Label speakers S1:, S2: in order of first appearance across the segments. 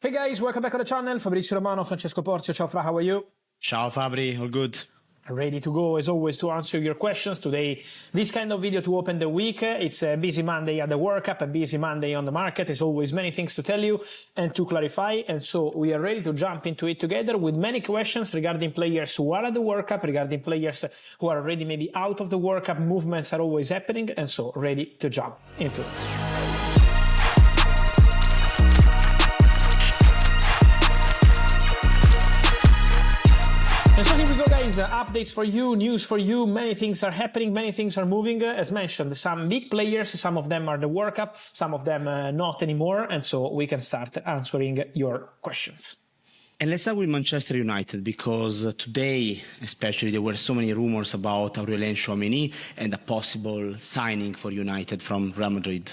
S1: Hey guys, welcome back on the channel. Fabrizio Romano, Francesco Porzio. Ciao Fra, how are you?
S2: Ciao Fabri, all good.
S1: Ready to go as always to answer your questions. Today, this kind of video to open the week. It's a busy Monday at the World Cup, a busy Monday on the market. As always, many things to tell you and to clarify. And so we are ready to jump into it together with many questions regarding players who are at the World Cup, regarding players who are already maybe out of the World Cup. Movements are always happening. And so ready to jump into it. And so here we go guys, updates for you, news for you, many things are happening, many things are moving. As mentioned, some big players, some of them are the World Cup, some of them not anymore, and so we can start answering your questions.
S2: And let's start with Manchester United, because today, especially, there were so many rumors about Aurélien Tchouaméni and a possible signing for United from Real Madrid.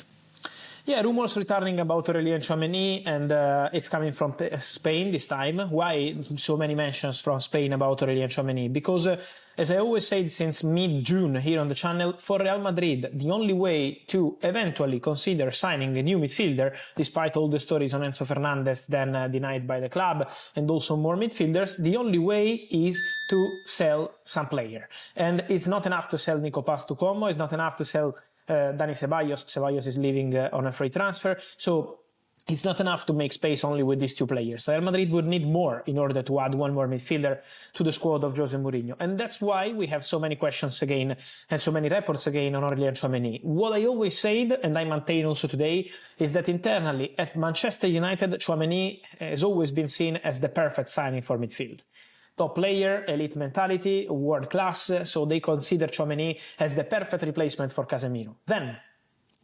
S1: Yeah, rumors returning about Aurélien Tchouaméni, and it's coming from Spain this time. Why so many mentions from Spain about Aurélien Tchouaméni? Because, as I always said since mid-June here on the channel, for Real Madrid, the only way to eventually consider signing a new midfielder, despite all the stories on Enzo Fernandez then denied by the club, and also more midfielders, the only way is to sell some player. And it's not enough to sell Nico Paz to Como, it's not enough to sell Dani Ceballos. Ceballos is leaving on a free transfer. So it's not enough to make space only with these two players. Real Madrid would need more in order to add one more midfielder to the squad of Jose Mourinho. And that's why we have so many questions again and so many reports again on Aurélien Tchouaméni. What I always said, and I maintain also today, is that internally at Manchester United, Tchouaméni has always been seen as the perfect signing for midfield. Top player, elite mentality, world class, so they consider Tchouaméni as the perfect replacement for Casemiro. Then,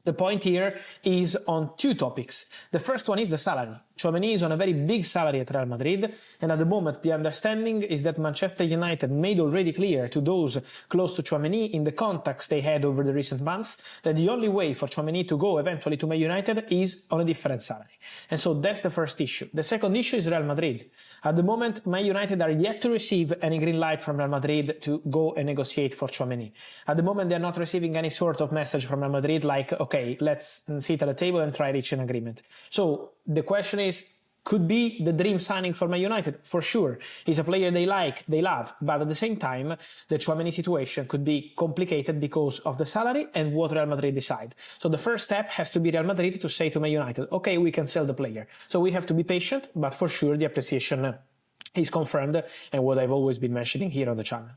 S1: the point here is on two topics. The first one is the salary. Tchouaméni is on a very big salary at Real Madrid, and at the moment the understanding is that Manchester United made already clear to those close to Tchouaméni in the contacts they had over the recent months that the only way for Tchouaméni to go eventually to Man United is on a different salary. And so that's the first issue. The second issue is Real Madrid. At the moment, Man United are yet to receive any green light from Real Madrid to go and negotiate for Tchouaméni. At the moment, they're not receiving any sort of message from Real Madrid like, okay, let's sit at the table and try reach an agreement. So the question is, could be the dream signing for Man United? For sure. He's a player they like, they love, but at the same time, the Tchouaméni situation could be complicated because of the salary and what Real Madrid decide. So the first step has to be Real Madrid to say to Man United, okay, we can sell the player. So we have to be patient, but for sure the appreciation is confirmed, and what I've always been mentioning here on the channel.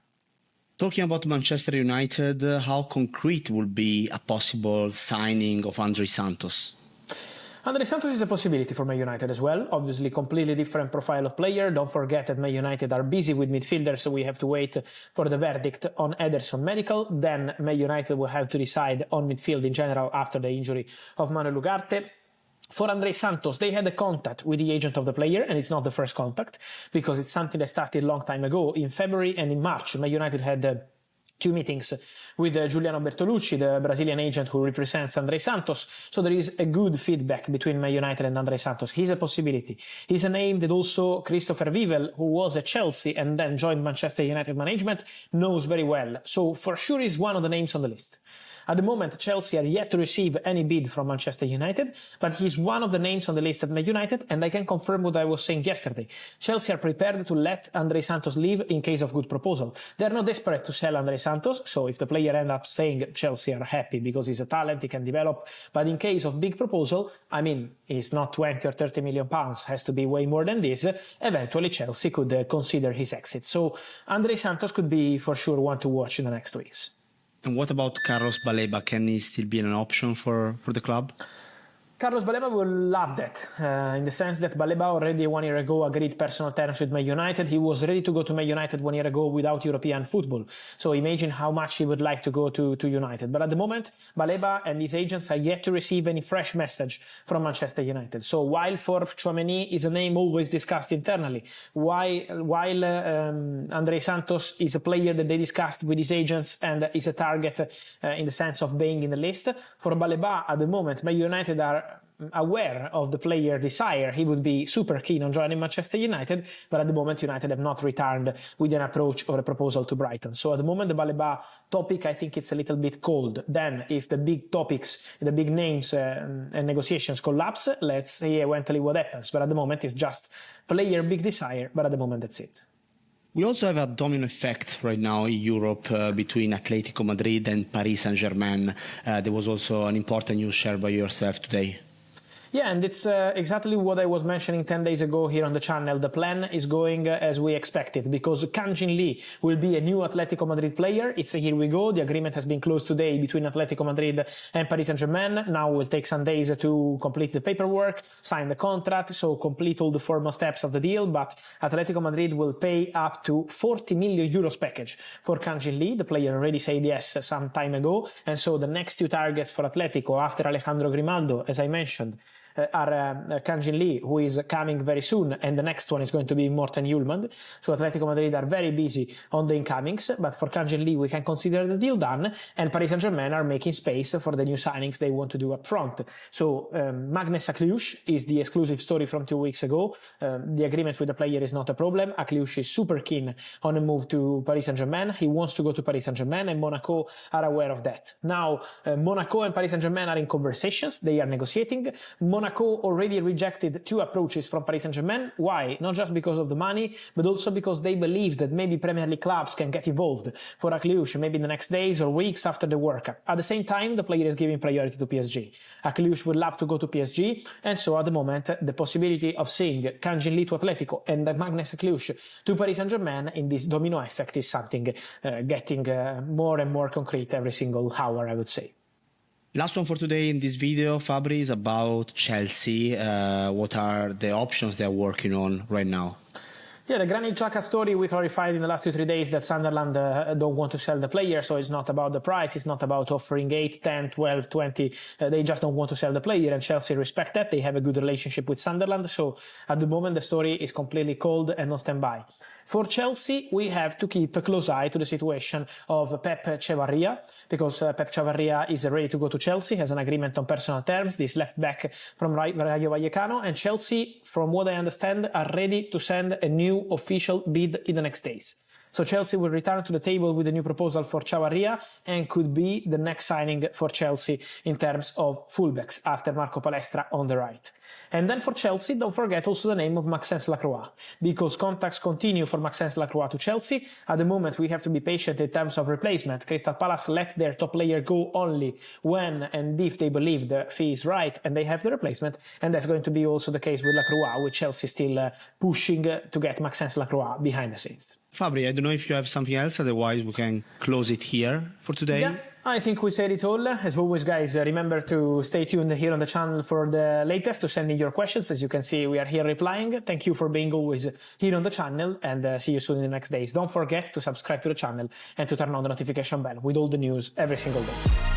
S2: Talking about Manchester United, how concrete would be a possible signing of André Santos?
S1: André Santos is a possibility for Man United as well. Obviously, completely different profile of player. Don't forget that Man United are busy with midfielders, so we have to wait for the verdict on Ederson medical. Then Man United will have to decide on midfield in general after the injury of Manuel Ugarte. For André Santos, they had a contact with the agent of the player, and it's not the first contact, because it's something that started a long time ago. In February and in March, Man United had two meetings with Giuliano Bertolucci, the Brazilian agent who represents André Santos. So there is a good feedback between Man United and André Santos. He's a possibility. He's a name that also Christopher Vivel, who was at Chelsea and then joined Manchester United management, knows very well. So for sure he's one of the names on the list. At the moment, Chelsea are yet to receive any bid from Manchester United, but he's one of the names on the list at Man United, and I can confirm what I was saying yesterday. Chelsea are prepared to let André Santos leave in case of good proposal. They're not desperate to sell André Santos, so if the player ends up staying, Chelsea are happy because he's a talent, he can develop. But in case of big proposal, I mean, it's not 20 or 30 million pounds, has to be way more than this, eventually Chelsea could consider his exit. So André Santos could be for sure one to watch in the next weeks.
S2: And what about Carlos Baleba? Can he still be an option for the club?
S1: Carlos Baleba will love that, in the sense that Baleba already 1 year ago agreed personal terms with Man United. He was ready to go to Man United 1 year ago without European football. So imagine how much he would like to go to United. But at the moment, Baleba and his agents are yet to receive any fresh message from Manchester United. So while for Tchouaméni is a name always discussed internally, while André Santos is a player that they discussed with his agents and is a target in the sense of being in the list, for Baleba at the moment, Man United are aware of the player desire, he would be super keen on joining Manchester United, but at the moment United have not returned with an approach or a proposal to Brighton. So at the moment the Baleba topic, I think it's a little bit cold. Then if the big topics, the big names and negotiations collapse, let's see eventually what happens. But at the moment it's just player big desire, but at the moment that's it.
S2: We also have a domino effect right now in Europe between Atlético Madrid and Paris Saint-Germain. There was also an important news shared by yourself today.
S1: Yeah, and it's exactly what I was mentioning 10 days ago here on the channel. The plan is going as we expected, because Kang-in Lee will be a new Atlético Madrid player. It's a here we go. The agreement has been closed today between Atlético Madrid and Paris Saint-Germain. Now it will take some days to complete the paperwork, sign the contract, so complete all the formal steps of the deal. But Atlético Madrid will pay up to 40 million euros package for Kang-in Lee. The player already said yes some time ago. And so the next two targets for Atlético after Alejandro Grimaldo, as I mentioned, are Kang-in Lee, who is coming very soon, and the next one is going to be Morten Hjulmand. So Atlético Madrid are very busy on the incomings, but for Kang-in Lee we can consider the deal done, and Paris Saint-Germain are making space for the new signings they want to do up front. So Maghnes Akliouche is the exclusive story from 2 weeks ago. The agreement with the player is not a problem. Akliouche is super keen on a move to Paris Saint-Germain. He wants to go to Paris Saint-Germain, and Monaco are aware of that. Now Monaco and Paris Saint-Germain are in conversations. They are negotiating. Monaco already rejected 2 approaches from Paris Saint-Germain. Why? Not just because of the money, but also because they believe that maybe Premier League clubs can get involved for Akliouche maybe in the next days or weeks after the World Cup. At the same time, the player is giving priority to PSG. Akliouche would love to go to PSG, and so at the moment, the possibility of seeing Kang-in Lee to Atletico and Maghnes Akliouche to Paris Saint-Germain in this domino effect is something getting more and more concrete every single hour, I would say.
S2: Last one for today in this video, Fabri, is about Chelsea. What are the options they're working on right now?
S1: Yeah, the Granit Xhaka story, we clarified in the last 2-3 days that Sunderland don't want to sell the player, so it's not about the price, it's not about offering 8, 10, 12, 20, they just don't want to sell the player, and Chelsea respect that. They have a good relationship with Sunderland, so at the moment the story is completely cold and on standby. For Chelsea, we have to keep a close eye to the situation of Pep Chavarría, because Pep Chavarría is ready to go to Chelsea, has an agreement on personal terms, this left back from Rayo Vallecano, and Chelsea, from what I understand, are ready to send a new official bid in the next days. So Chelsea will return to the table with a new proposal for Chavarría and could be the next signing for Chelsea in terms of fullbacks after Marco Palestra on the right. And then for Chelsea, don't forget also the name of Maxence Lacroix, because contacts continue for Maxence Lacroix to Chelsea. At the moment, we have to be patient in terms of replacement. Crystal Palace let their top player go only when and if they believe the fee is right and they have the replacement. And that's going to be also the case with Lacroix, with Chelsea still pushing to get Maxence Lacroix behind the scenes.
S2: Fabri, I don't know if you have something else, otherwise we can close it here for today.
S1: Yeah, I think we said it all. As always, guys, remember to stay tuned here on the channel for the latest, to send in your questions. As you can see, we are here replying. Thank you for being always here on the channel, and see you soon in the next days. Don't forget to subscribe to the channel and to turn on the notification bell with all the news every single day.